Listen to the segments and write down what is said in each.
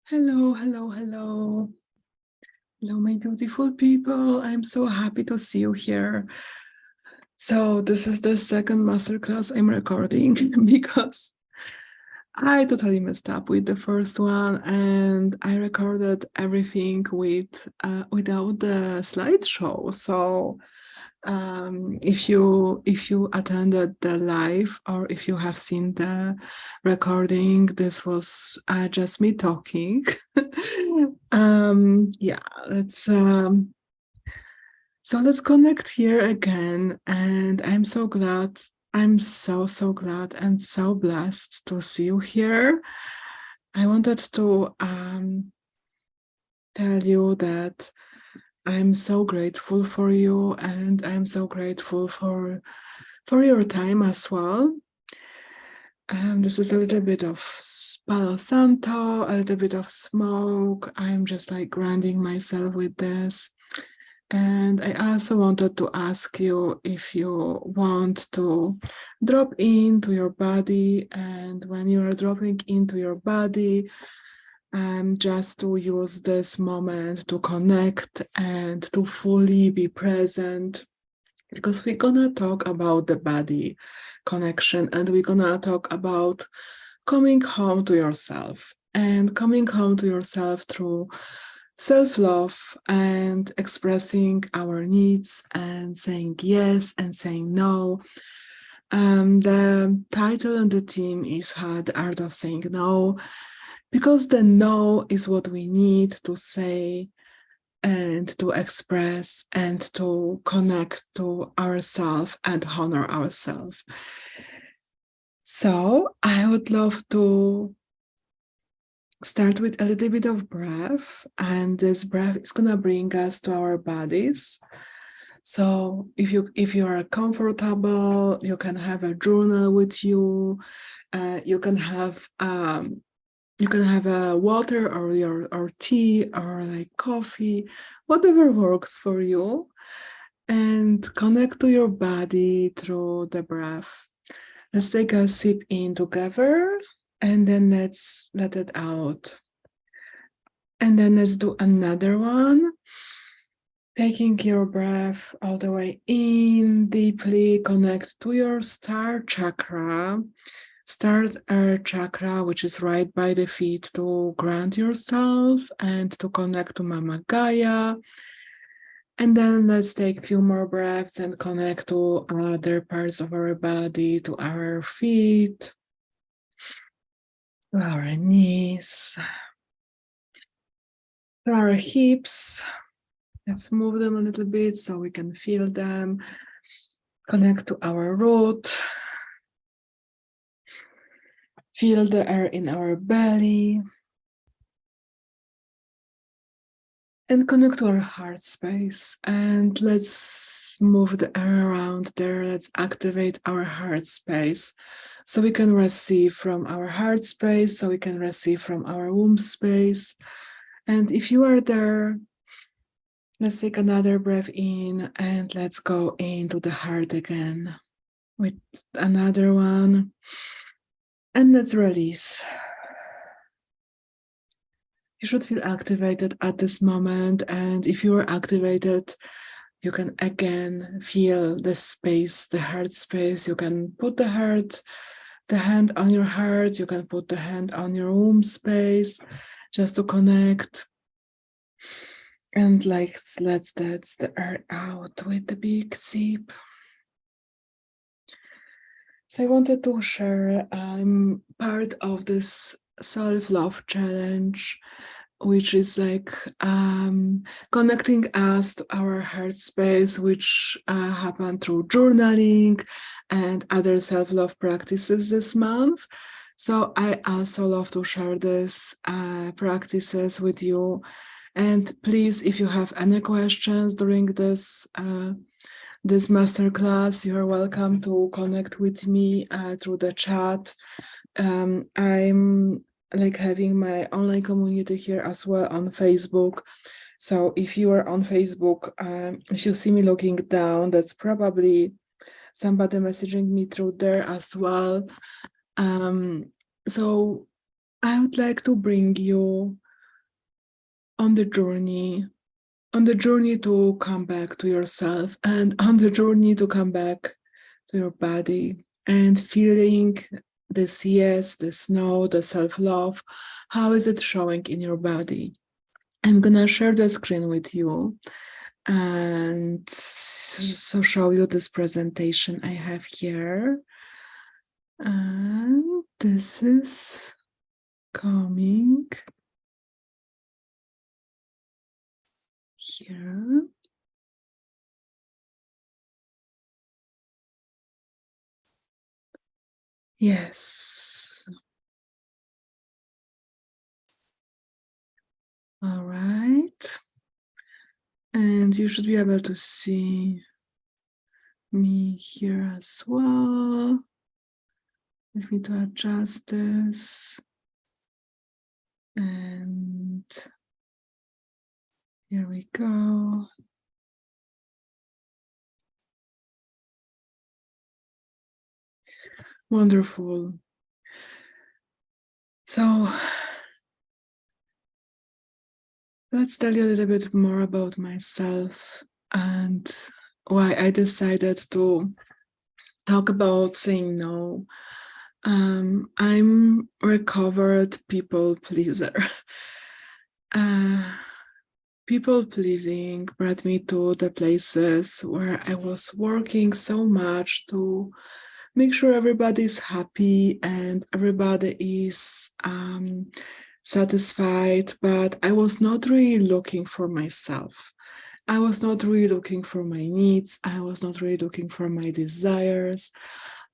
Hello, hello, hello. Hello, my beautiful people. I'm so happy to see you here. So this is the second masterclass I'm recording because I totally messed up with the first one and I recorded everything without the slideshow. So if you attended the live or if you have seen the recording, this was just me talking. Yeah, let's so let's connect here again. And I'm so glad. I'm so glad and so blessed to see you here. I wanted to tell you that I'm so grateful for you, and I'm so grateful for your time as well. This is a little bit of Palo Santo, a little bit of smoke. I'm just like grounding myself with this. And I also wanted to ask you if you want to drop into your body, and when you are dropping into your body, just to use this moment to connect and to fully be present, because we're gonna talk about the body connection, and we're gonna talk about coming home to yourself, and coming home to yourself through self-love and expressing our needs and saying yes and saying no. The title and the theme is The Art of Saying No, because the no is what we need to say and to express and to connect to ourselves and honor ourselves. So I would love to start with a little bit of breath, and this breath is going to bring us to our bodies. So if you are comfortable, you can have a journal with you. You can have a water or tea or like coffee, whatever works for you, and connect to your body through the breath. Let's take a sip in together, and then let's let it out. And then let's do another one. Taking your breath all the way in deeply, connect to your start chakra, start earth chakra, which is right by the feet, to ground yourself and to connect to Mama Gaia. And then let's take a few more breaths and connect to other parts of our body, to our feet, to our knees, to our hips. Let's move them a little bit so we can feel them. Connect to our root. Feel the air in our belly. And connect to our heart space. And let's move the air around there. Let's activate our heart space so we can receive from our heart space, so we can receive from our womb space. And if you are there, let's take another breath in and let's go into the heart again with another one. And let's release. You should feel activated at this moment. And if you are activated, you can again feel the space, the heart space. You can put the hand on your heart. You can put the hand on your womb space just to connect. And like, let's that's the air out with the big sip. So I wanted to share part of this self-love challenge, which is like connecting us to our heart space, which happened through journaling and other self-love practices this month. So I also love to share these practices with you. And please, if you have any questions during this masterclass, you are welcome to connect with me through the chat. I'm like having my online community here as well on Facebook. So if you are on Facebook, if you see me looking down, that's probably somebody messaging me through there as well. So I would like to bring you on the journey, to come back to yourself, and on the journey to come back to your body, and feeling this yes, this no, the self-love. How is it showing in your body? I'm gonna share the screen with you and so show you this presentation I have here. And this is coming here. Yes. All right. And you should be able to see me here as well. Let me to adjust this. And here we go. Wonderful. So let's tell you a little bit more about myself and why I decided to talk about saying no. I'm recovered people pleaser. People pleasing brought me to the places where I was working so much to make sure everybody's happy and everybody is satisfied, but I was not really looking for myself. I was not really looking for my needs. I was not really looking for my desires.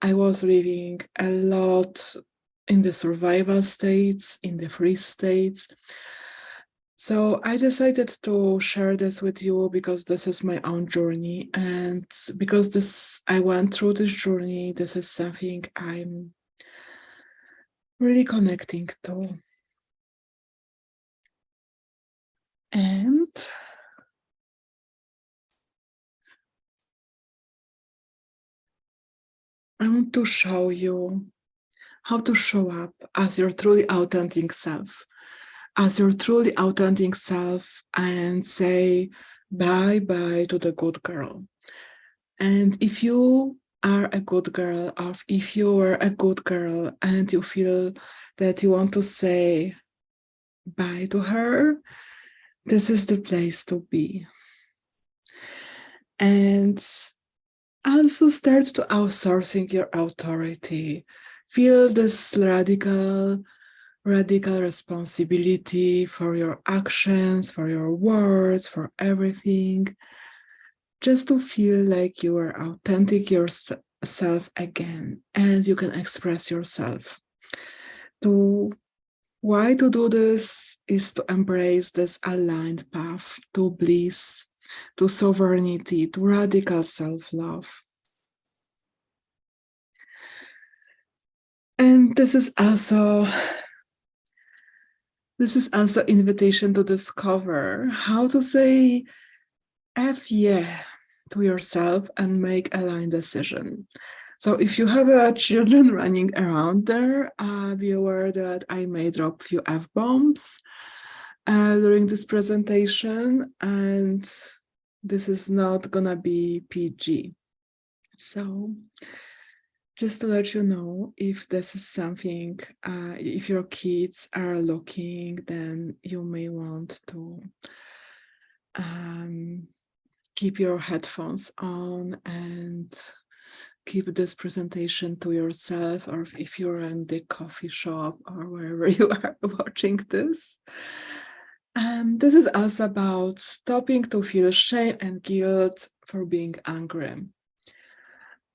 I was living a lot in the survival states, in the freeze states. So I decided to share this with you because this is my own journey. And because I went through this journey, this is something I'm really connecting to. And I want to show you how to show up as your truly authentic self, and say bye-bye to the good girl. And if you are a good girl, or if you are a good girl and you feel that you want to say bye to her, this is the place to be. And also start to outsourcing your authority. Feel this radical responsibility for your actions, for your words, for everything. Just to feel like you are authentic yourself again and you can express yourself. Why to do this is to embrace this aligned path to bliss, to sovereignty, to radical self-love. And this is also invitation to discover how to say F yeah to yourself and make aligned decision. So if you have children running around there, be aware that I may drop a few F-bombs during this presentation, and this is not gonna be PG. So just to let you know, if this is something, if your kids are looking, then you may want to keep your headphones on and keep this presentation to yourself, or if you're in the coffee shop or wherever you are watching this. This is also about stopping to feel shame and guilt for being angry.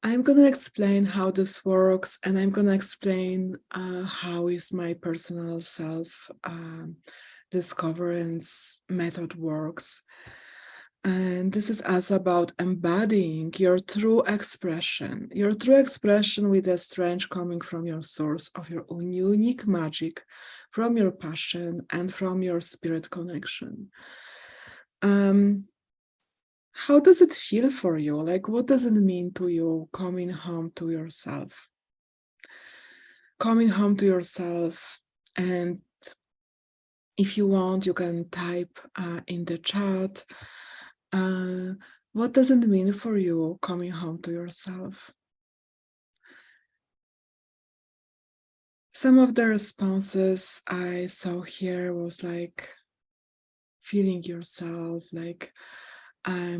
I'm going to explain how this works, and I'm going to explain how is my personal self discoverance method works. And this is also about embodying your true expression with the strength coming from your source of your own unique magic, from your passion and from your spirit connection. How does it feel for you? Like, what does it mean to you coming home to yourself? Coming home to yourself and If you want, you can type in the chat. What does it mean for you coming home to yourself? Some of the responses I saw here was like feeling yourself, like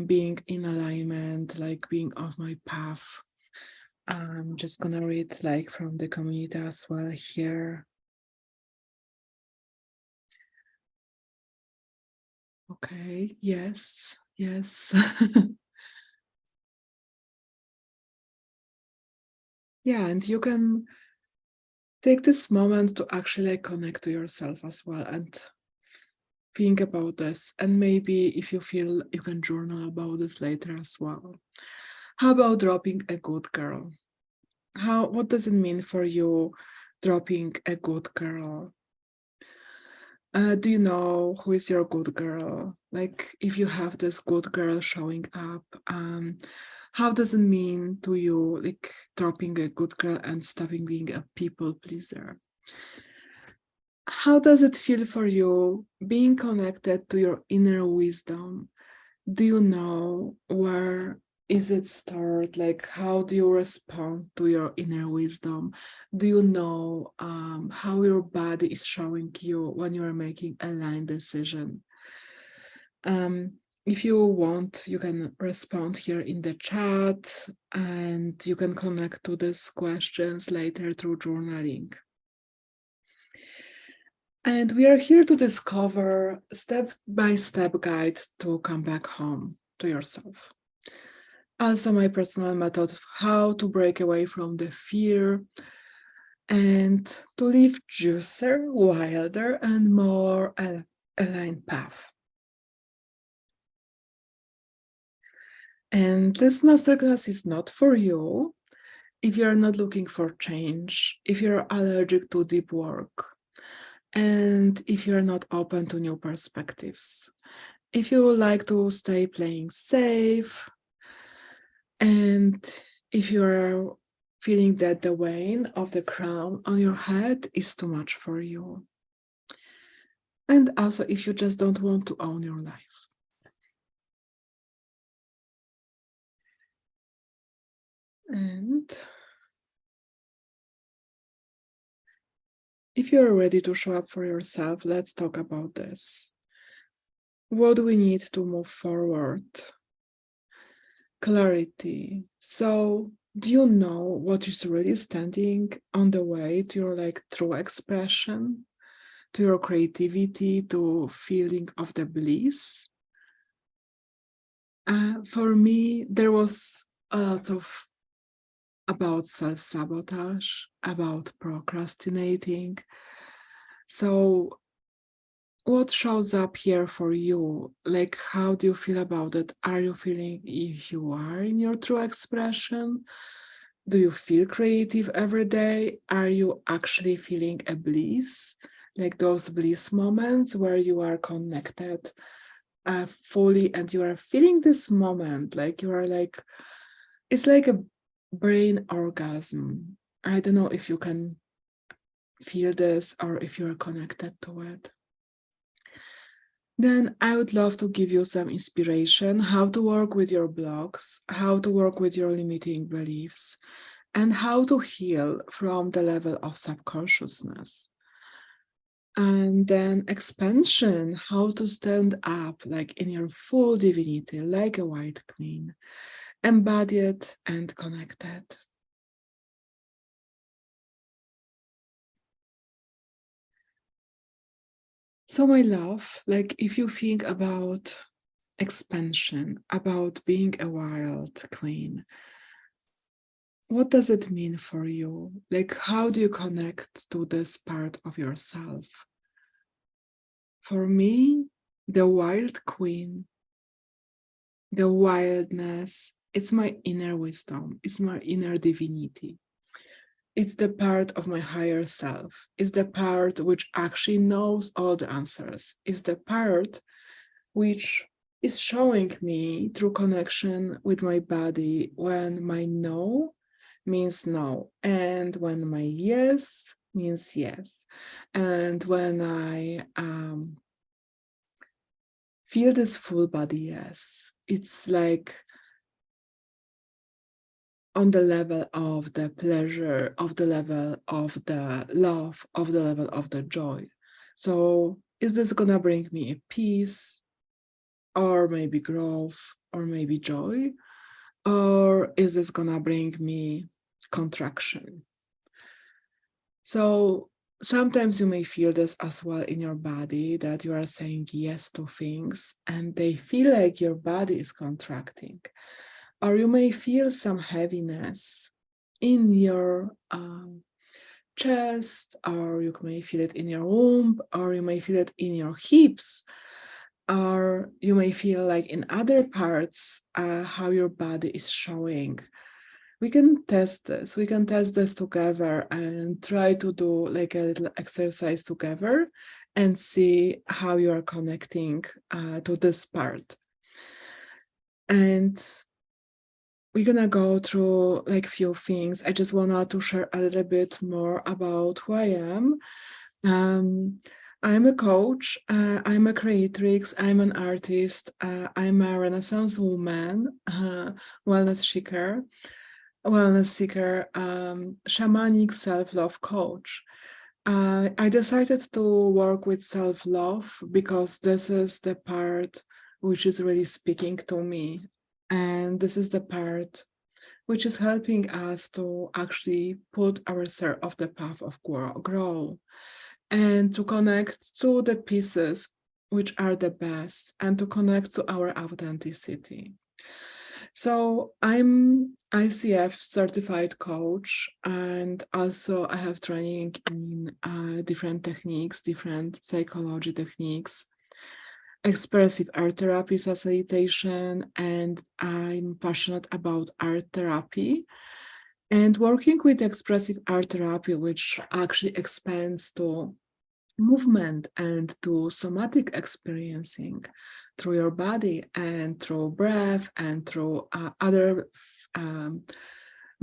being in alignment, like being off my path. I'm just gonna read like from the community as well here. Okay, yes, yes. Yeah, and you can take this moment to actually like connect to yourself as well and think about this. And maybe if you feel, you can journal about this later as well. How about dropping a good girl? What does it mean for you dropping a good girl? Do you know who is your good girl? Like if you have this good girl showing up, how does it mean to you, like dropping a good girl and stopping being a people pleaser? How does it feel for you being connected to your inner wisdom? Do you know where is it stored? Like, how do you respond to your inner wisdom? Do you know how your body is showing you when you are making a line decision? Um, if you want, you can respond here in the chat and you can connect to these questions later through journaling. And we are here to discover step-by-step guide to come back home to yourself. Also my personal method of how to break away from the fear and to live juicier, wilder, and more aligned path. And this masterclass is not for you if you're not looking for change, if you're allergic to deep work, and if you're not open to new perspectives. If you would like to stay playing safe, and if you're feeling that the weight of the crown on your head is too much for you. And also if you just don't want to own your life. And if you're ready to show up for yourself, let's talk about this. What do we need to move forward? Clarity. So do you know what is really standing on the way to your like true expression, to your creativity, to feeling of the bliss? For me, there was a lot of about self-sabotage, about procrastinating. So what shows up here for you? Like, how do you feel about it? Are you feeling if you are in your true expression? Do you feel creative every day? Are you actually feeling a bliss? Like those bliss moments where you are connected fully and you are feeling this moment, like you are like, it's like a brain orgasm. I don't know if you can feel this or if you're connected to it. Then I would love to give you some inspiration how to work with your blocks, how to work with your limiting beliefs, and how to heal from the level of subconsciousness. And then expansion, how to stand up like in your full divinity, like a white queen, embodied and connected. So my love, like if you think about expansion, about being a wild queen, what does it mean for you? Like how do you connect to this part of yourself? For me, the wild queen, the wildness, it's my inner wisdom, it's my inner divinity. It's the part of my higher self. It's the part which actually knows all the answers. It's the part which is showing me through connection with my body when my no means no and when my yes means yes. And when I feel this full body yes, it's like on the level of the pleasure, of the level of the love, of the level of the joy. So is this gonna bring me a peace, or maybe growth, or maybe joy? Or is this gonna bring me contraction? So sometimes you may feel this as well in your body, that you are saying yes to things and they feel like your body is contracting. Or you may feel some heaviness in your chest, or you may feel it in your womb, or you may feel it in your hips, or you may feel like in other parts how your body is showing. We can test this. We can test this together and try to do like a little exercise together and see how you are connecting to this part. And we're gonna go through like few things. I just wanted to share a little bit more about who I am. I'm a coach, I'm a creatrix, I'm an artist, I'm a Renaissance woman, wellness seeker, shamanic self-love coach. I decided to work with self-love because this is the part which is really speaking to me. And this is the part which is helping us to actually put ourselves off the path of grow and to connect to the pieces which are the best and to connect to our authenticity. So I'm ICF certified coach, and also I have training in different techniques, different psychology techniques, expressive art therapy facilitation, and I'm passionate about art therapy and working with expressive art therapy, which actually expands to movement and to somatic experiencing through your body and through breath and through other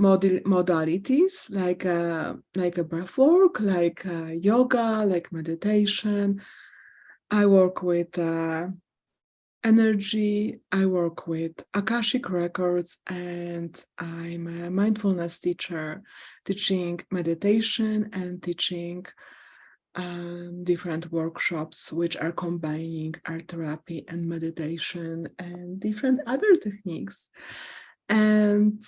modalities like a breath work, like yoga, like meditation. I work with energy, I work with Akashic records, and I'm a mindfulness teacher, teaching meditation and teaching different workshops which are combining art therapy and meditation and different other techniques. And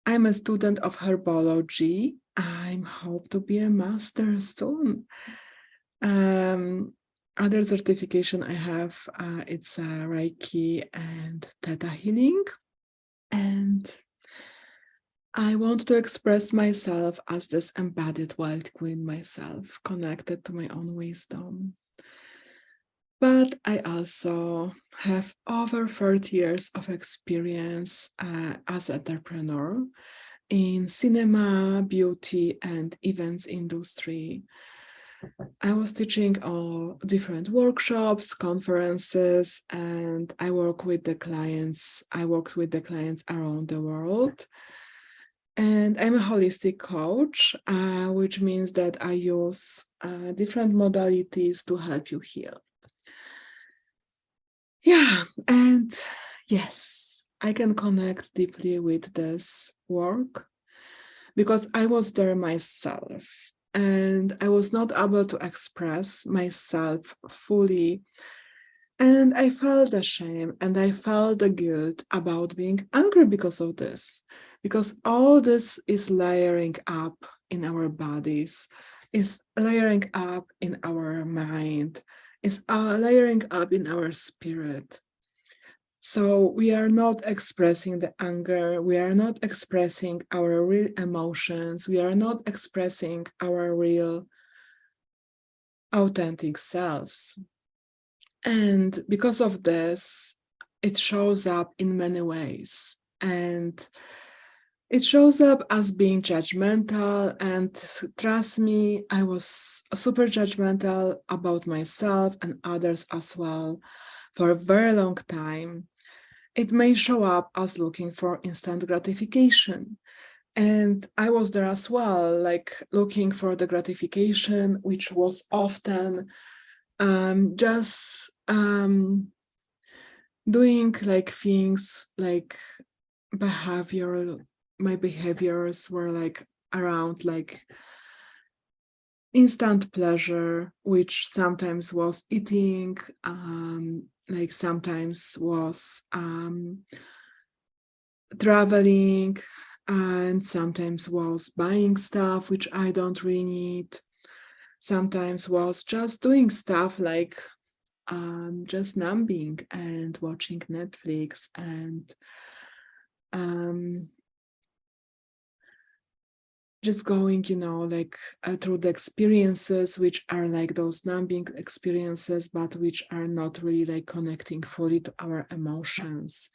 I'm a student of herbology. I hope to be a master soon. Other certification I have, it's Reiki and Theta healing. And I want to express myself as this embodied wild queen myself, connected to my own wisdom. But I also have over 30 years of experience as an entrepreneur in cinema, beauty, and events industry. I was teaching different workshops, conferences, and I worked with the clients around the world. And I'm a holistic coach, which means that I use different modalities to help you heal. Yeah, and yes, I can connect deeply with this work because I was there myself and I was not able to express myself fully. And I felt the shame and I felt the guilt about being angry because of this, because all this is layering up in our bodies, is layering up in our mind, is layering up in our spirit. So we are not expressing the anger, we are not expressing our real emotions, we are not expressing our real authentic selves. And because of this, it shows up in many ways. And it shows up as being judgmental. And trust me, I was super judgmental about myself and others as well for a very long time. It may show up as looking for instant gratification. And I was there as well, like looking for the gratification, which was often just doing like things like behavioral. My behaviors were like around like instant pleasure, which sometimes was eating, like sometimes was traveling, and sometimes was buying stuff which I don't really need. Sometimes was just doing stuff like just numbing and watching Netflix and um, just going, like through the experiences which are like those numbing experiences, but which are not really like connecting fully to our emotions.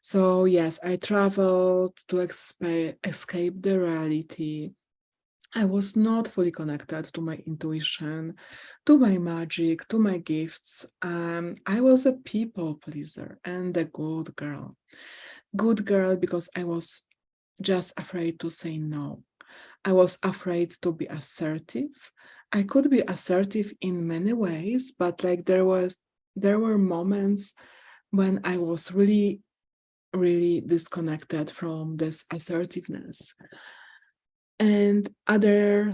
So yes, I traveled to escape the reality. I was not fully connected to my intuition, to my magic, to my gifts. I was a people pleaser and a good girl. Good girl because I was just afraid to say no. I was afraid to be assertive. I could be assertive in many ways, but like there were moments when I was really, really disconnected from this assertiveness. And other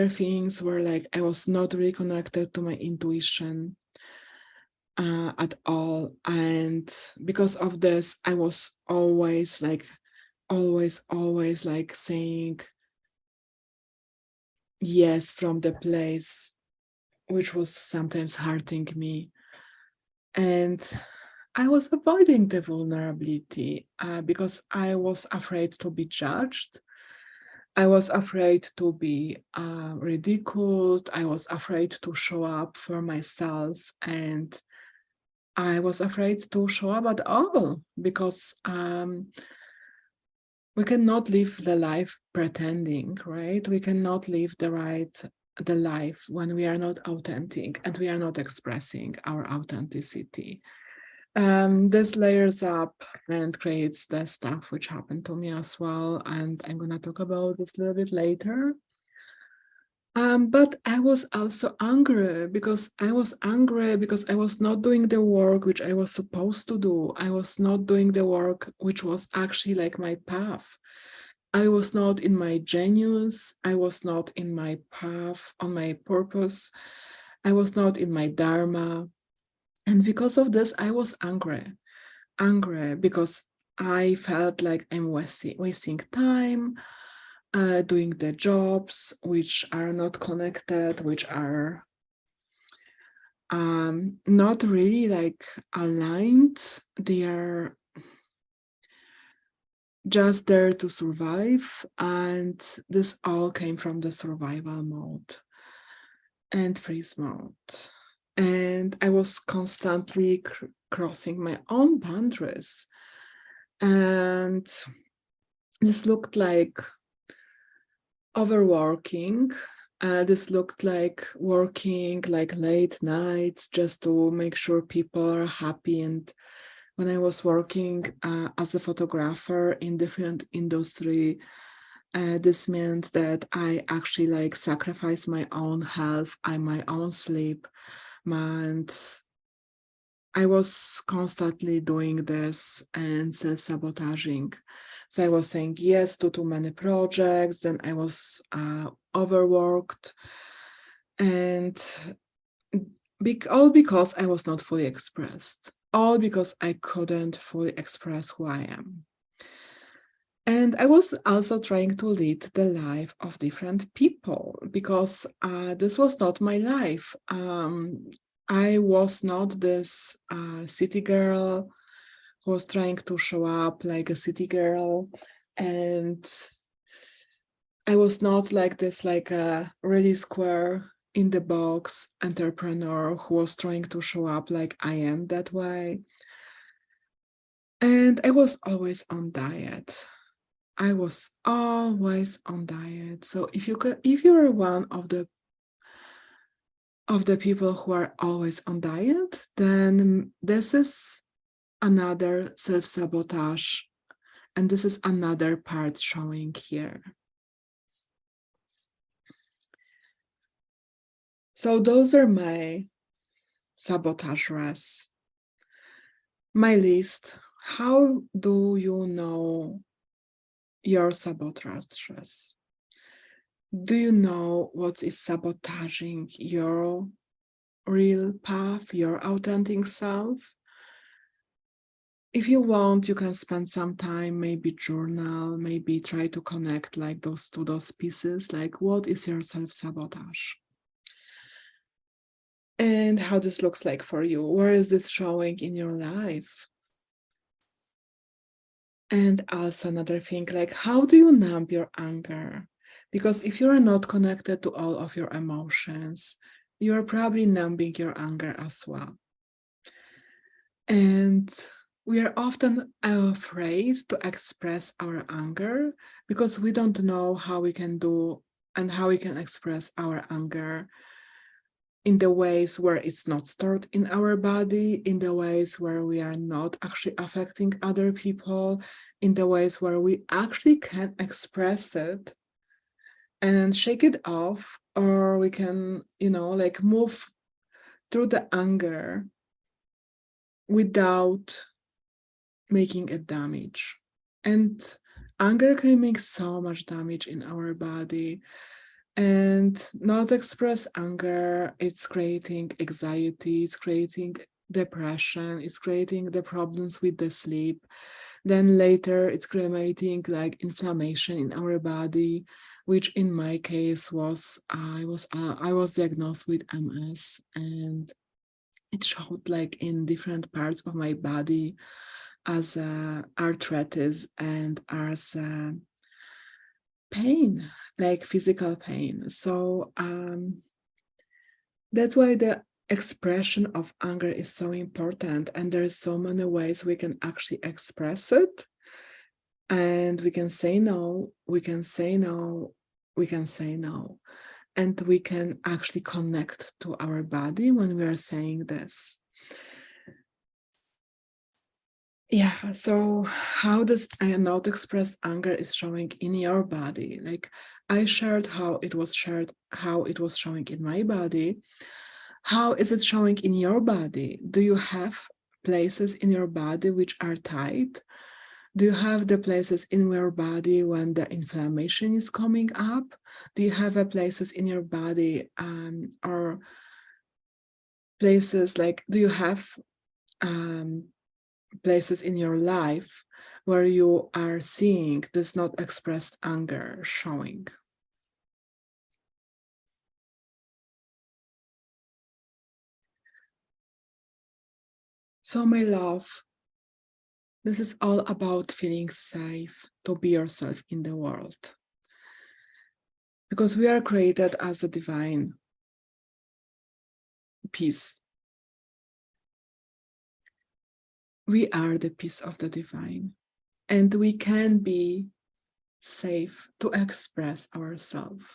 things were like I was not really connected to my intuition at all. And because of this, I was always like saying yes from the place which was sometimes hurting me. And I was avoiding the vulnerability because I was afraid to be judged. I was afraid to be ridiculed. I was afraid to show up for myself. And I was afraid to show up at all because we cannot live the life pretending, right? We cannot live the life when we are not authentic and we are not expressing our authenticity. This layers up and creates the stuff which happened to me as well, and I'm gonna talk about this a little bit later. But I was also angry because I was not doing the work which I was supposed to do. I was not doing the work which was actually like my path. I was not in my genius. I was not in my path, on my purpose. I was not in my dharma. And because of this, I was angry. Angry because I felt like I'm wasting time doing the jobs which are not connected, which are not really like aligned. They are just there to survive. And this all came from the survival mode and freeze mode. And I was constantly crossing my own boundaries. And this looked like overworking. This looked like working like late nights just to make sure people are happy. And when I was working as a photographer in different industry, this meant that I actually like sacrificed my own health and my own sleep. And I was constantly doing this and self-sabotaging. So I was saying yes to too many projects, then I was overworked, and all because I was not fully expressed, all because I couldn't fully express who I am. And I was also trying to lead the life of different people because this was not my life. I was not this city girl who was trying to show up like a city girl. And I was not like this, like a really square in the box entrepreneur who was trying to show up like I am that way. And I was always on diet. I was always on diet. So if you are one of the people who are always on diet, then this is another self-sabotage And this is another part showing here. So those are my sabotages. My list. How do you know your sabotages? Do you know what is sabotaging your real path, your authentic self? If you want, you can spend some time, maybe journal, maybe try to connect like those to those pieces, like what is your self-sabotage? And how this looks like for you. Where is this showing in your life? And also another thing, like how do you numb your anger? Because if you are not connected to all of your emotions, you are probably numbing your anger as well. And we are often afraid to express our anger because we don't know how we can do and how we can express our anger in the ways where it's not stored in our body, in the ways where we are not actually affecting other people, in the ways where we actually can express it and shake it off, or we can, like move through the anger without making it damage. And anger can make so much damage in our body. And not express anger, it's creating anxiety, it's creating depression, it's creating the problems with the sleep. Then later it's creating like inflammation in our body, which in my case was I was diagnosed with MS, and it showed like in different parts of my body as arthritis and as pain, like physical pain. So that's why the expression of anger is so important. And there's so many ways we can actually express it. And we can say no, we can say no, we can say no. And we can actually connect to our body when we are saying this. Yeah, so how does not expressed anger is showing in your body? Like I shared how it was showing in my body. How is it showing in your body? Do you have places in your body which are tight? Do you have the places in your body when the inflammation is coming up? Do you have places in your body or places like, do you have places in your life where you are seeing this not expressed anger showing? So, my love, this is all about feeling safe to be yourself in the world. Because we are created as a divine piece. We are the piece of the divine. And we can be safe to express ourselves.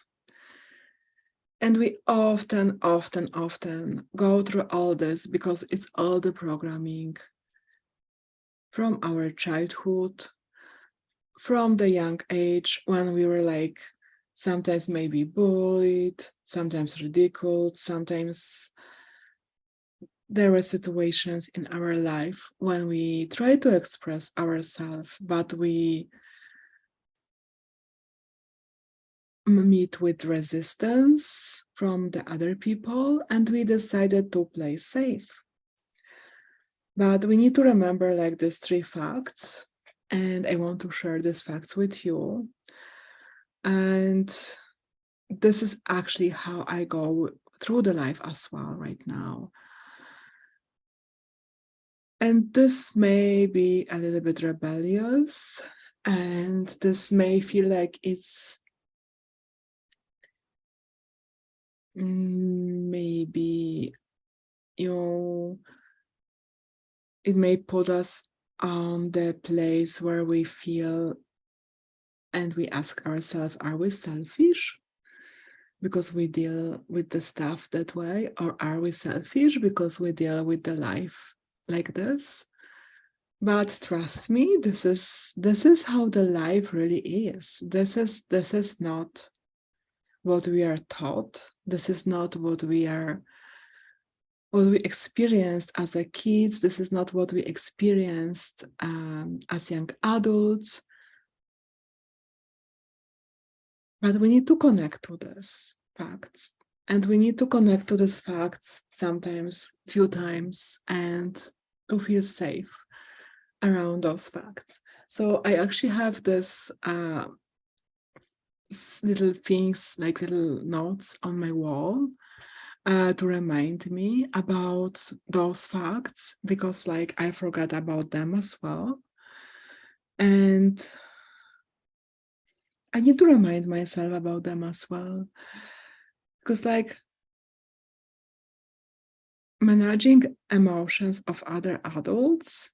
And we often go through all this because it's all the programming from our childhood, from the young age when we were like sometimes maybe bullied, sometimes ridiculed, sometimes there were situations in our life when we try to express ourselves, but we meet with resistance from the other people, and we decided to play safe. But we need to remember like these 3 facts, and I want to share these facts with you. And this is actually how I go through the life as well right now. And this may be a little bit rebellious, and this may feel like it's maybe, it may put us on the place where we feel and we ask ourselves, are we selfish because we deal with the stuff that way? Or are we selfish because we deal with the life like this? But trust me, this is how the life really is. This is not what we are taught. This is not what we experienced as a kids. This is not what we experienced as young adults. But we need to connect to these facts. And we need to connect to these facts sometimes, few times, and to feel safe around those facts. So I actually have this little things, like little notes on my wall to remind me about those facts, because like I forgot about them as well. And I need to remind myself about them as well. Because like managing emotions of other adults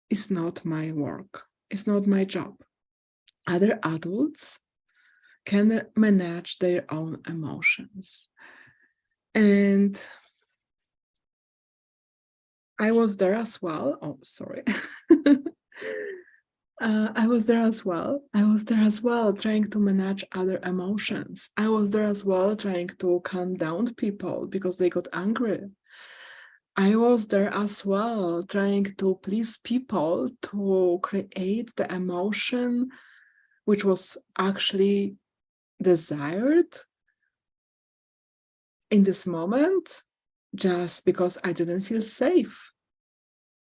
is not my work. It's not my job. Other adults can manage their own emotions. And I was there as well. Oh, sorry. I was there as well. I was there as well, trying to manage other emotions. I was there as well, trying to calm down people because they got angry. I was there as well, trying to please people to create the emotion which was actually desired in this moment, just because I didn't feel safe.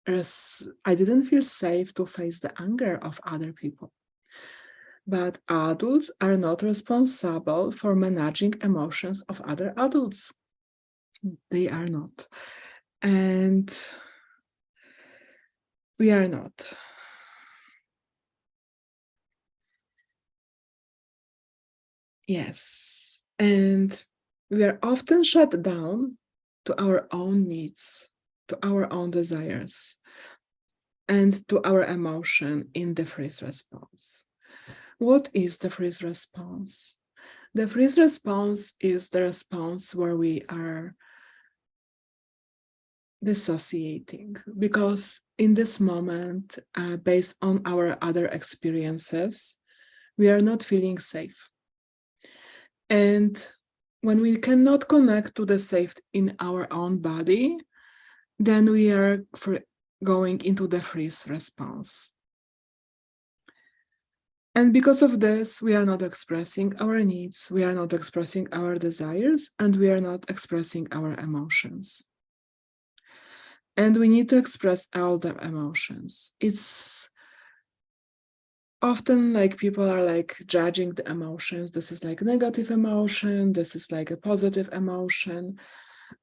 I didn't feel safe to face the anger of other people. But adults are not responsible for managing emotions of other adults. They are not. And we are not. Yes. And we are often shut down to our own needs, to our own desires, and to our emotion in the freeze response. What is the freeze response? The freeze response is the response where we are dissociating, because in this moment, based on our other experiences, we are not feeling safe. And when we cannot connect to the safety in our own body, then we are going into the freeze response. And because of this, we are not expressing our needs, we are not expressing our desires, and we are not expressing our emotions. And we need to express all the emotions. It's often like people are like judging the emotions. This is like negative emotion, this is like a positive emotion.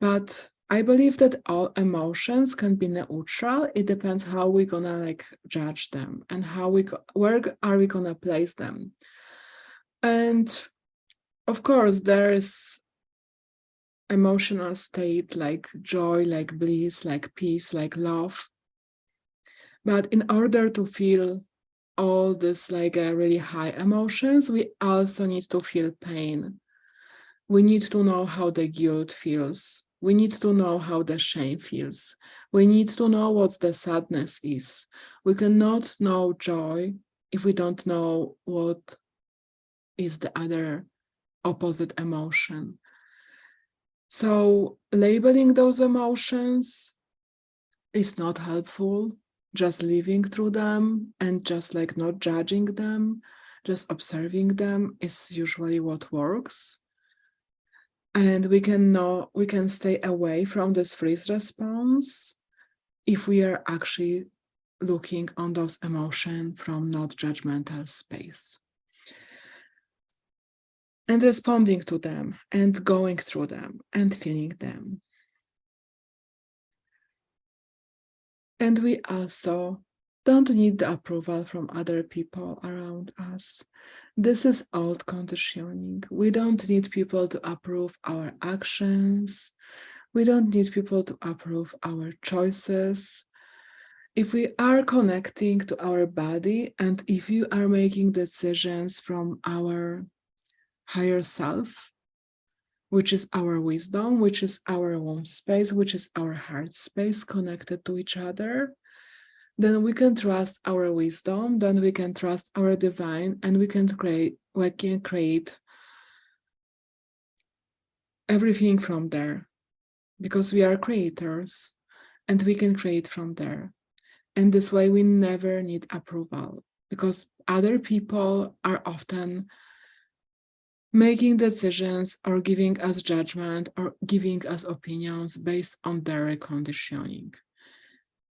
But I believe that all emotions can be neutral. It depends how we're gonna like judge them and where are we gonna place them. And of course, there is emotional state like joy, like bliss, like peace, like love. But in order to feel all this like really high emotions, we also need to feel pain. We need to know how the guilt feels. We need to know how the shame feels. We need to know what the sadness is. We cannot know joy if we don't know what is the other opposite emotion. So labeling those emotions is not helpful. Just living through them and just like not judging them, just observing them is usually what works. And we can stay away from this freeze response if we are actually looking on those emotions from not judgmental space. And responding to them and going through them and feeling them. And we also don't need the approval from other people around us. This is old conditioning. We don't need people to approve our actions. We don't need people to approve our choices. If we are connecting to our body and if you are making decisions from our higher self, which is our wisdom, which is our womb space, which is our heart space connected to each other, then we can trust our wisdom, then we can trust our divine, and we can create everything from there, because we are creators and we can create from there. And this way we never need approval, because other people are often making decisions or giving us judgment or giving us opinions based on their conditioning.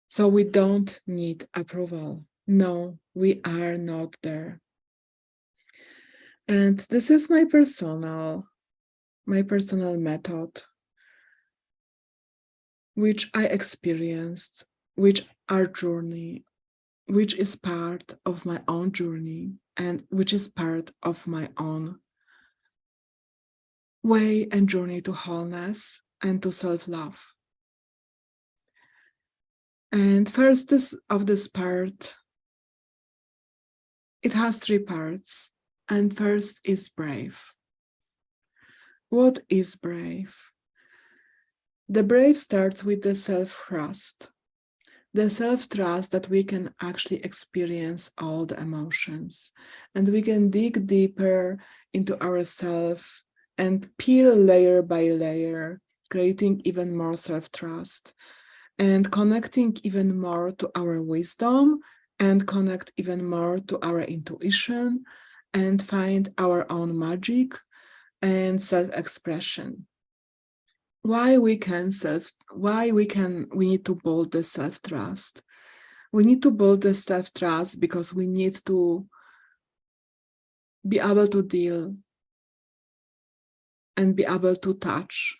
So we don't need approval. No, we are not there. And this is my personal method, which I experienced, which our journey, which is part of my own journey, and which is part of my own way and journey to wholeness and to self-love. And first of this part, it has 3 parts. And first is brave. What is brave? The brave starts with the self-trust. The self-trust that we can actually experience all the emotions, and we can dig deeper into ourselves and peel layer by layer, creating even more self-trust and connecting even more to our wisdom and connect even more to our intuition and find our own magic and self-expression. We need to build the self-trust. We need to build the self-trust because we need to be able to deal and be able to touch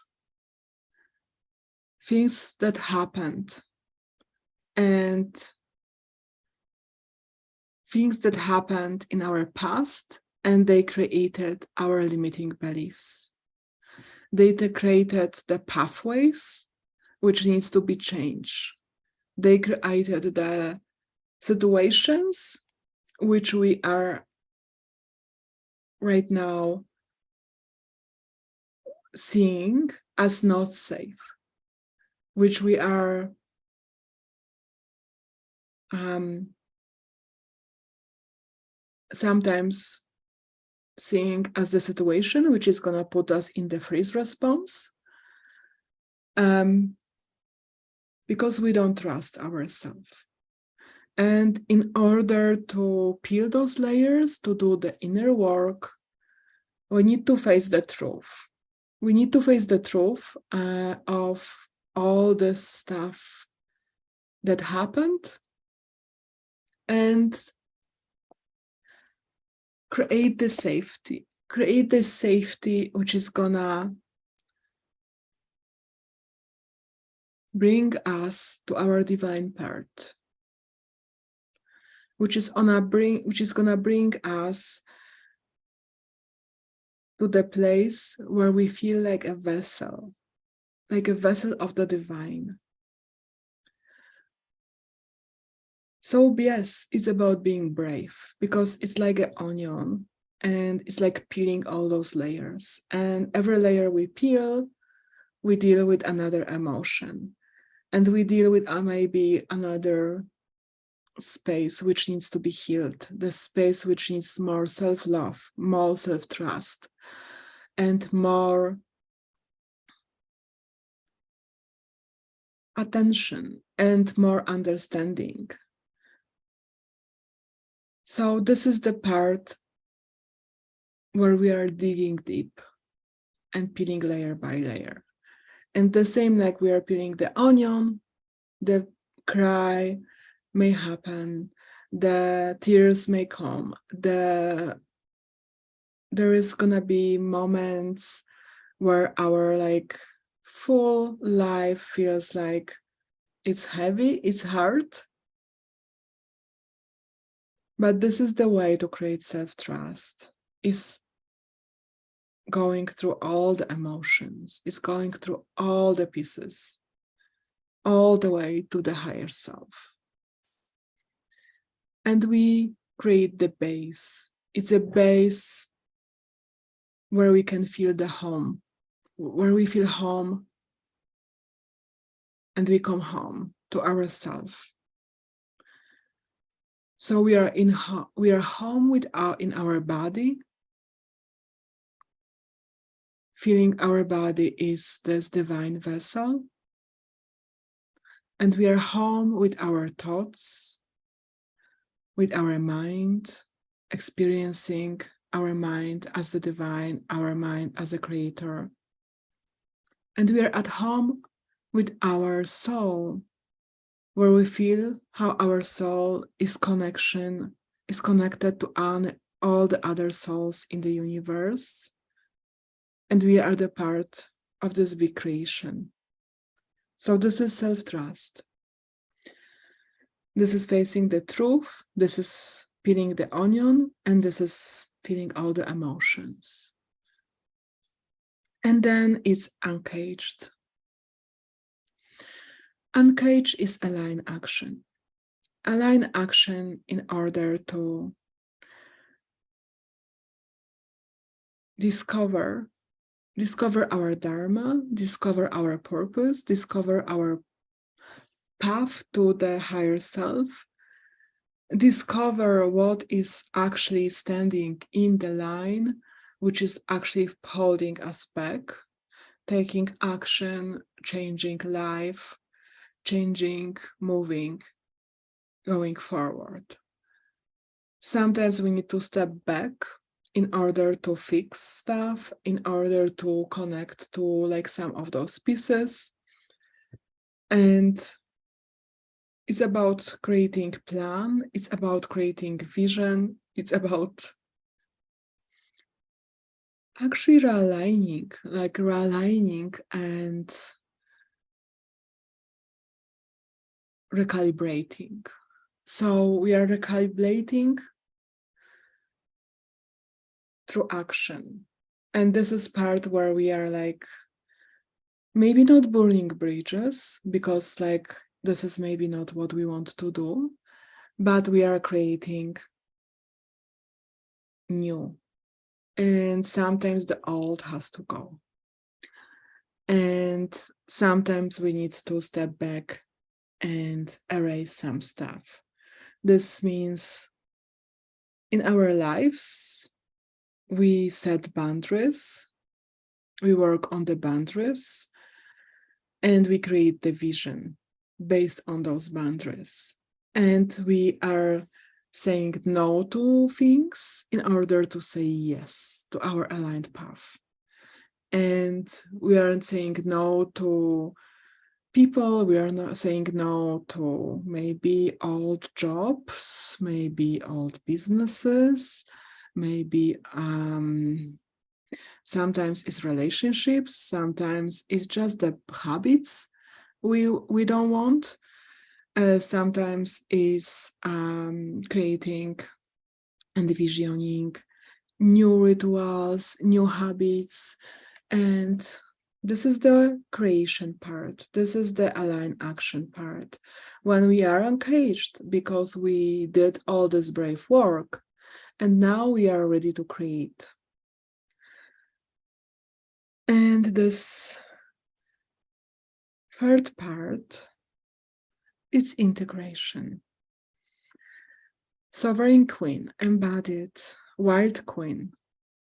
things that happened and things that happened in our past, and they created our limiting beliefs. They created the pathways which needs to be changed. They created the situations which we are right now seeing as not safe, which we are sometimes seeing as the situation which is going to put us in the freeze response, because we don't trust ourselves. And in order to peel those layers, to do the inner work, we need to face the truth. We need to face the truth of all the stuff that happened and create the safety which is gonna bring us to our divine part, which is gonna bring us to the place where we feel like a vessel of the divine. So yes, it's about being brave, because it's like an onion and it's like peeling all those layers. And every layer we peel, we deal with another emotion. And we deal with maybe another space which needs to be healed, the space which needs more self-love, more self-trust, and more attention and more understanding. So this is the part where we are digging deep and peeling layer by layer. And the same like we are peeling the onion, the cry may happen, the tears may come, there is gonna be moments where our like full life feels like it's heavy, it's hard. But this is the way to create self-trust, is going through all the emotions, is going through all the pieces, all the way to the higher self. And we create the base. It's a base where we can feel the home, where we feel home and we come home to ourselves. So we are home in our body, feeling our body is this divine vessel. And we are home with our thoughts, with our mind, experiencing our mind as the divine, our mind as a creator. And we are at home with our soul, where we feel how our soul is connected to all the other souls in the universe. And we are the part of this big creation. So this is self-trust. This is facing the truth. This is peeling the onion. And this is feeling all the emotions. And then it's uncaged. Uncaged is align action. Align action in order to discover our dharma, discover our purpose, discover our path to the higher self, discover what is actually standing in the line, which is actually holding us back, taking action, changing life, changing, moving, going forward. Sometimes we need to step back in order to fix stuff, in order to connect to like some of those pieces. And it's about creating plan, it's about creating vision, it's about actually realigning and recalibrating. So we are recalibrating through action. And this is part where we are like, maybe not burning bridges, because like this is maybe not what we want to do, but we are creating new. And sometimes the old has to go. And sometimes we need to step back and erase some stuff. This means in our lives, we set boundaries, we work on the boundaries, and we create the vision based on those boundaries. And we are saying no to things in order to say yes to our aligned path. And we aren't saying no to people, we are not saying no to maybe old jobs, maybe old businesses, maybe sometimes it's relationships, sometimes it's just the habits we don't want. Sometimes is creating and visioning new rituals, new habits, and this is the creation part. This is the align action part. When we are uncaged because we did all this brave work, and now we are ready to create. And this third part is integration. Sovereign Queen, embodied, Wild Queen,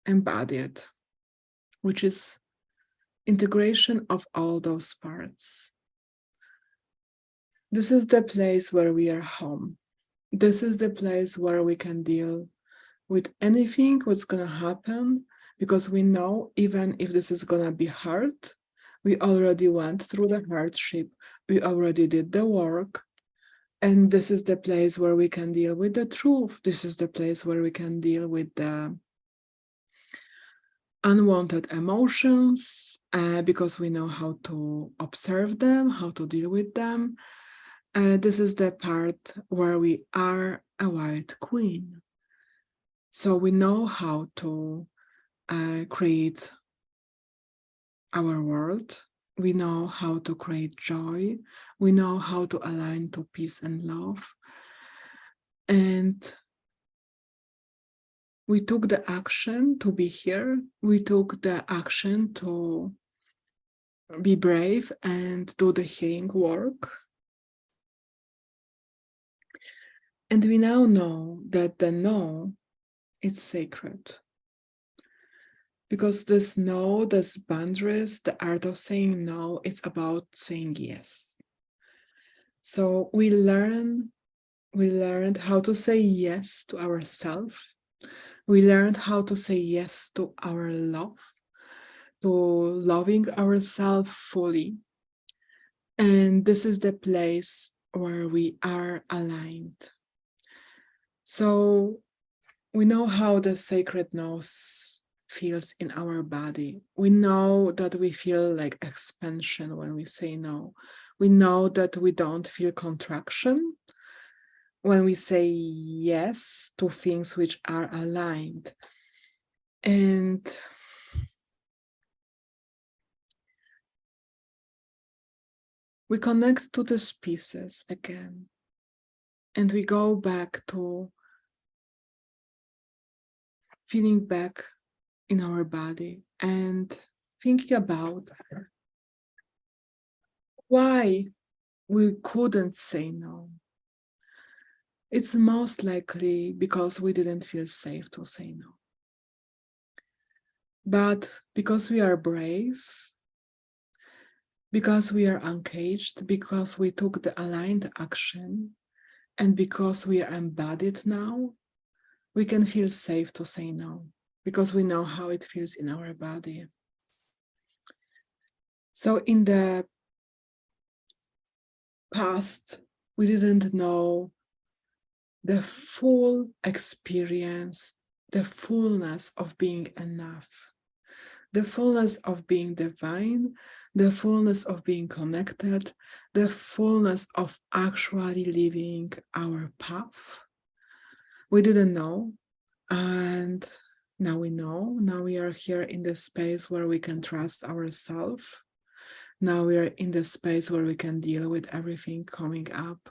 embodied, which is integration of all those parts. This is the place where we are home. This is the place where we can deal with anything what's going to happen, because we know even if this is going to be hard, we already went through the hardship, we already did the work, and this is the place where we can deal with the truth. This is the place where we can deal with the unwanted emotions, because we know how to observe them, how to deal with them. This is the part where we are a wild queen. So we know how to create our world. We know how to create joy. We know how to align to peace and love. And we took the action to be here. We took the action to be brave and do the healing work. And we now know that the no, it's sacred. Because this no, this boundaries, the art of saying no, it's about saying yes. So we learned how to say yes to ourselves. We learned how to say yes to our love, to loving ourselves fully. And this is the place where we are aligned. So we know how the sacred nose feels in our body. We know that we feel like expansion when we say no. We know that we don't feel contraction when we say yes to things which are aligned. And we connect to these pieces again. And we go back to feeling back in our body and thinking about why we couldn't say no. It's most likely because we didn't feel safe to say no. But because we are brave, because we are uncaged, because we took the aligned action, and because we are embodied now, we can feel safe to say no, because we know how it feels in our body. So in the past, we didn't know the full experience, the fullness of being enough, the fullness of being divine, the fullness of being connected, the fullness of actually living our path. We didn't know, and now we know. Now we are here in the space where we can trust ourselves. Now we are in the space where we can deal with everything coming up.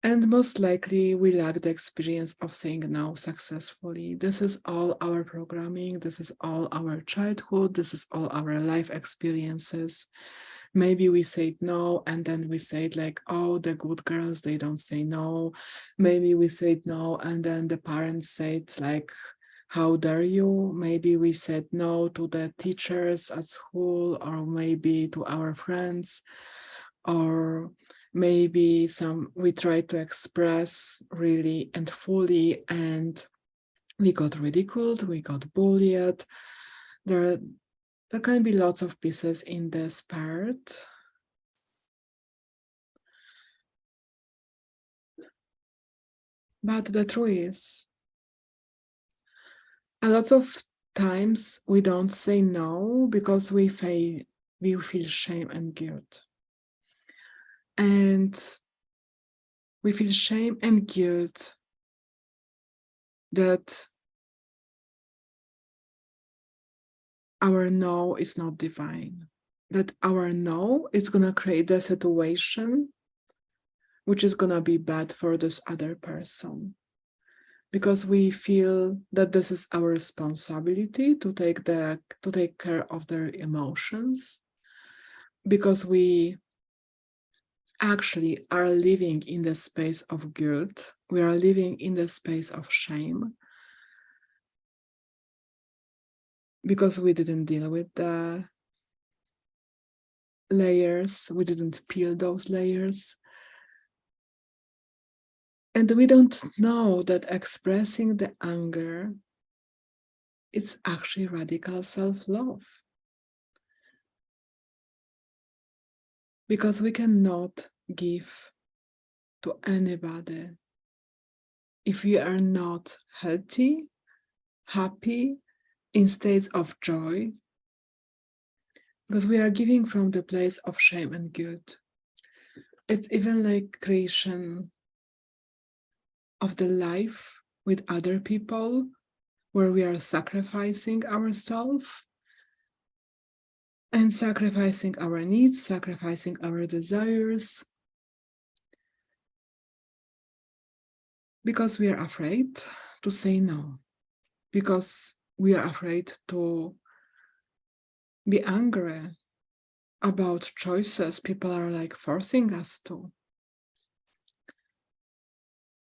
And most likely, we lack the experience of saying no successfully. This is all our programming. This is all our childhood. This is all our life experiences. Maybe we said no, and then we said like, oh, the good girls, they don't say no. Maybe we said no, and then the parents said like, how dare you? Maybe we said no to the teachers at school, or maybe to our friends, or maybe we tried to express really and fully, and we got ridiculed, we got bullied. There can be lots of pieces in this part. But the truth is, a lot of times we don't say no because we feel shame and guilt. And we feel shame and guilt that our no is not divine, that our no is going to create a situation which is going to be bad for this other person. Because we feel that this is our responsibility to take care of their emotions, because we actually are living in the space of guilt, we are living in the space of shame, because we didn't deal with the layers, we didn't peel those layers. And we don't know that expressing the anger, it's actually radical self-love. Because we cannot give to anybody if we are not healthy, happy, in states of joy, because we are giving from the place of shame and guilt. It's even like creation of the life with other people where we are sacrificing ourselves and sacrificing our needs, sacrificing our desires, because we are afraid to say no, because we are afraid to be angry, about choices people are like forcing us to.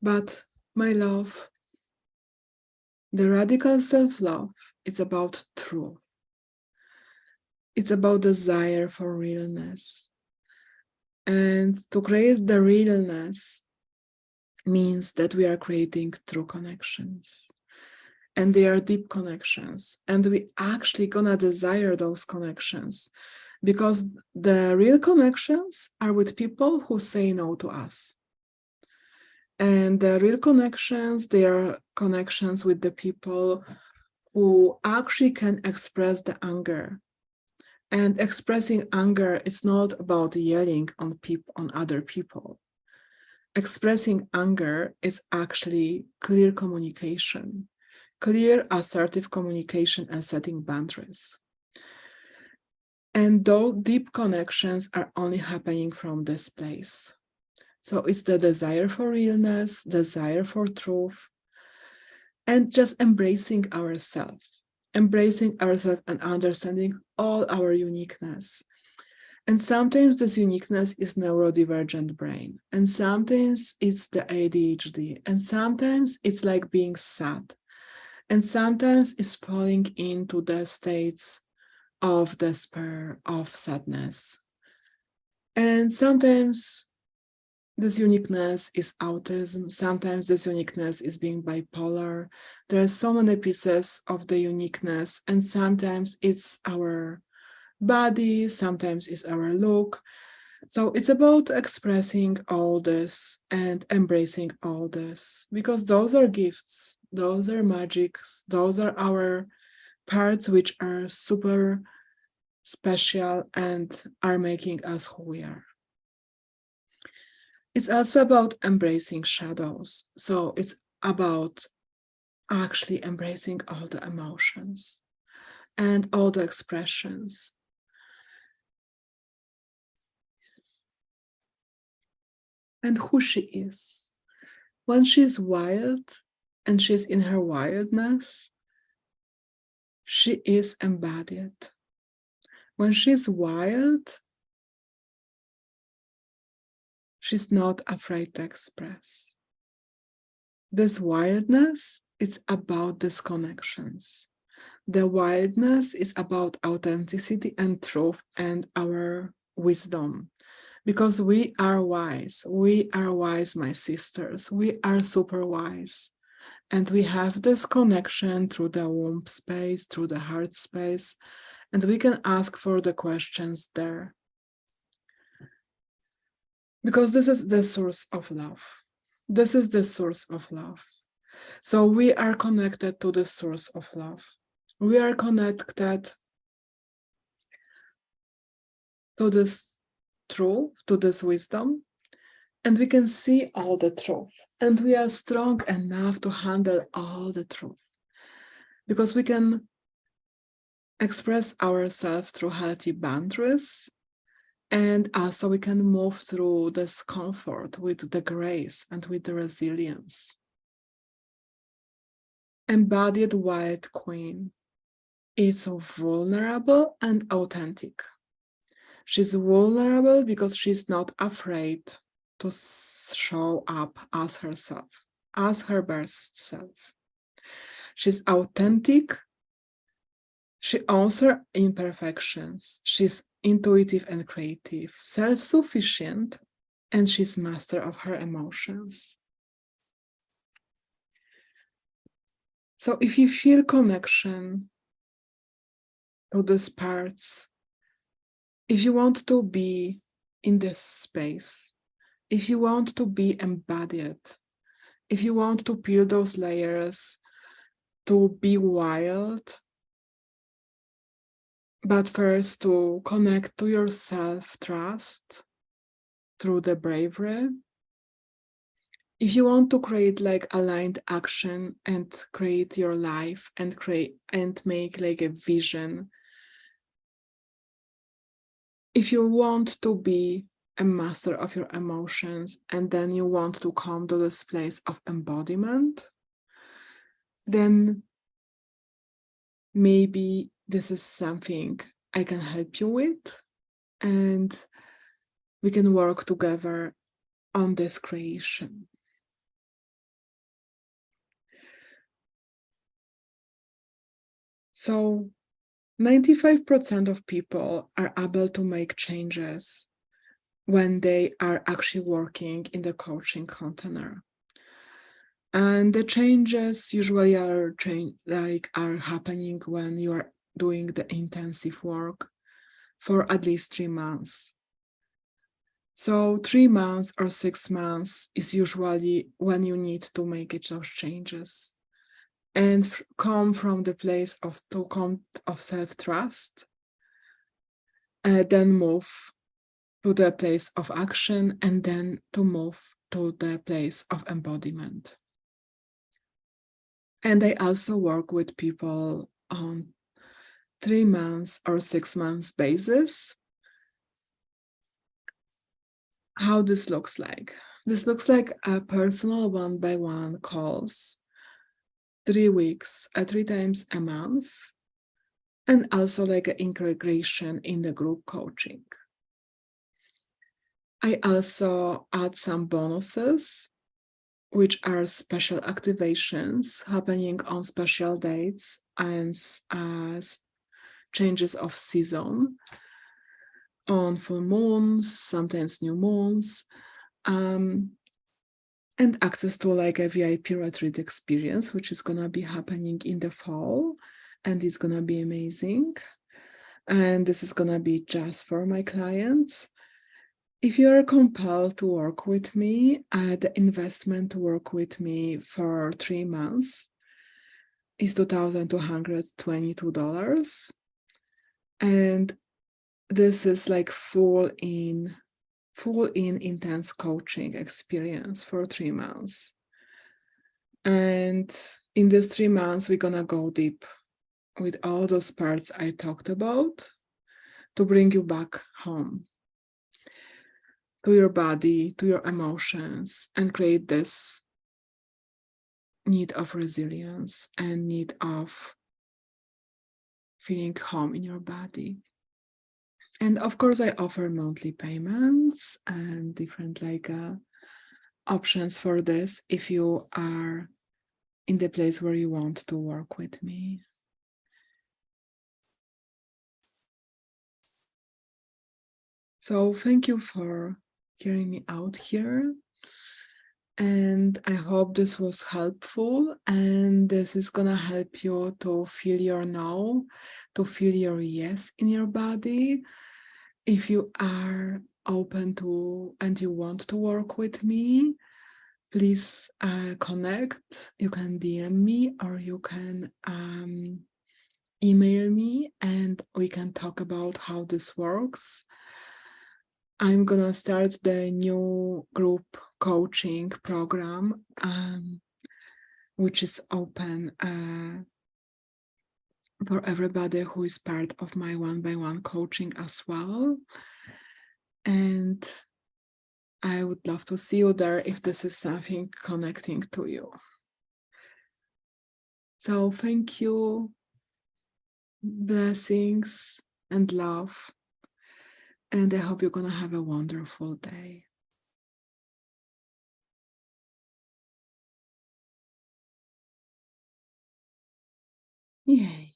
But my love, the radical self-love is about truth. It's about desire for realness. And to create the realness means that we are creating true connections. And they are deep connections. And we actually gonna desire those connections because the real connections are with people who say no to us. And the real connections, they are connections with the people who actually can express the anger. And expressing anger is not about yelling on other people. Expressing anger is actually clear communication, clear, assertive communication, and setting boundaries. And those deep connections are only happening from this place. So it's the desire for realness, desire for truth, and just embracing ourselves and understanding all our uniqueness. And sometimes this uniqueness is neurodivergent brain, and sometimes it's the ADHD, and sometimes it's like being sad, and sometimes it's falling into the states of despair, of sadness. And sometimes this uniqueness is autism. Sometimes this uniqueness is being bipolar. There are so many pieces of the uniqueness, and sometimes it's our body, sometimes it's our look. So it's about expressing all this and embracing all this because those are gifts, those are magics, those are our parts which are super special and are making us who we are. It's also about embracing shadows. So it's about actually embracing all the emotions and all the expressions. And who she is. When she's wild and she's in her wildness, she is embodied. When she's wild, she's not afraid to express. This wildness is about disconnections. The wildness is about authenticity and truth and our wisdom. Because we are wise. We are wise, my sisters. We are super wise. And we have this connection through the womb space, through the heart space, and we can ask for the questions there. Because this is the source of love. This is the source of love. So we are connected to the source of love. We are connected to this truth, to this wisdom, and we can see all the truth. And we are strong enough to handle all the truth because we can express ourselves through healthy boundaries. And also we can move through this comfort with the grace and with the resilience. Embodied Wild Queen is vulnerable and authentic. She's vulnerable because she's not afraid to show up as herself, as her best self. She's authentic. She owns her imperfections. She's intuitive and creative, self-sufficient, and she's master of her emotions. So if you feel connection to these parts, if you want to be in this space, if you want to be embodied, if you want to peel those layers, to be wild, but first to connect to your self-trust through the bravery. If you want to create like aligned action and create your life and create and make like a vision, if you want to be a master of your emotions and then you want to come to this place of embodiment, then maybe this is something I can help you with. and we can work together on this creation. So 95% of people are able to make changes when they are actually working in the coaching container. And the changes usually are happening when you are doing the intensive work for at least 3 months. So 3 months or 6 months is usually when you need to make those changes and come from the place of self-trust, then move to the place of action, and then to move to the place of embodiment. And I also work with people on 3 months or 6 months basis. How this looks like? This looks like a personal one-by-one calls, 3 weeks, 3 times a month, and also like an integration in the group coaching. I also add some bonuses, which are special activations happening on special dates and changes of season, on full moons, sometimes new moons, and access to like a VIP retreat experience, which is gonna be happening in the fall, and it's gonna be amazing. And this is gonna be just for my clients. If you are compelled to work with me, the investment to work with me for 3 months is $2,222. And this is like full in intense coaching experience for 3 months. And in these 3 months, we're gonna go deep with all those parts I talked about to bring you back home, to your body, to your emotions, and create this need of resilience and need of feeling home in your body. And of course, I offer monthly payments and different options for this if you are in the place where you want to work with me. So thank you for hearing me out here. And I hope this was helpful, and this is gonna help you to feel your no, to feel your yes in your body. If you are open to and you want to work with me, please connect. You can DM me or you can email me and we can talk about how this works. I'm gonna start the new group coaching program, which is open for everybody who is part of my one-by-one coaching as well. And I would love to see you there if this is something connecting to you. So thank you, blessings and love. And I hope you're gonna have a wonderful day. Yay.